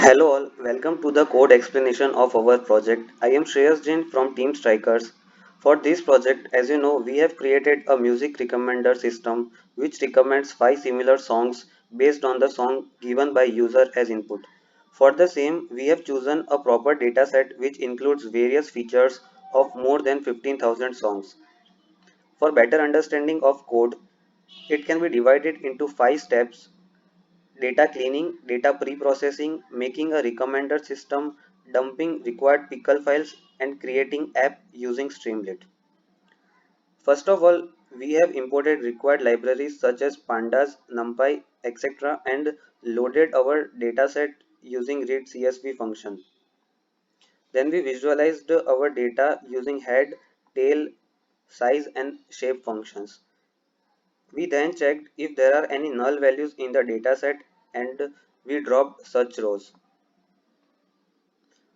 Hello all, welcome to the code explanation of our project. I am Shreyas Jain from Team Strikers. For this project, as you know, we have created a music recommender system which recommends 5 similar songs based on the song given by user as input. For the same, we have chosen a proper dataset which includes various features of more than 15,000 songs. For better understanding of code, it can be divided into 5 steps: data cleaning, data pre-processing, making a recommender system, dumping required pickle files, and creating app using Streamlit. First of all, we have imported required libraries such as pandas, numpy, etc. and loaded our dataset using read CSV function. Then we visualized our data using head, tail, size and shape functions. We then checked if there are any null values in the dataset and we dropped such rows.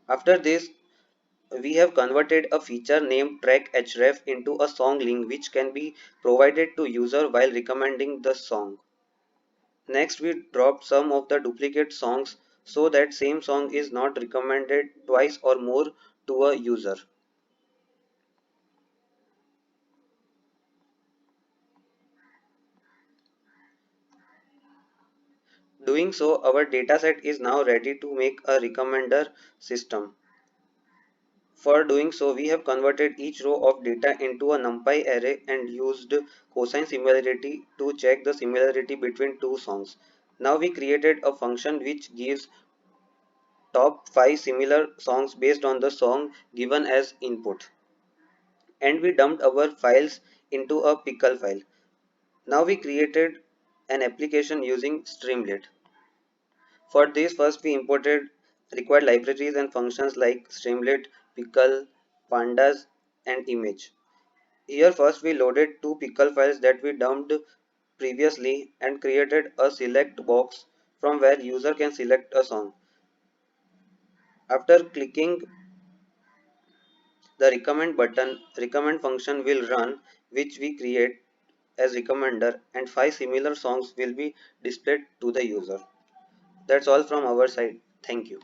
After this, we have converted a feature named track href into a song link which can be provided to user while recommending the song. Next, we dropped some of the duplicate songs so that same song is not recommended twice or more to a user. Doing so, our dataset is now ready to make a recommender system. For doing so, we have converted each row of data into a NumPy array and used cosine similarity to check the similarity between two songs. Now we created a function which gives top 5 similar songs based on the song given as input. And we dumped our files into a pickle file. Now we created an application using Streamlit. For this, first we imported required libraries and functions like Streamlit, Pickle, Pandas, and Image. Here first we loaded two pickle files that we dumped previously and created a select box from where user can select a song. After clicking the recommend button, recommend function will run which we create as recommender and 5 similar songs will be displayed to the user. That's all from our side. Thank you.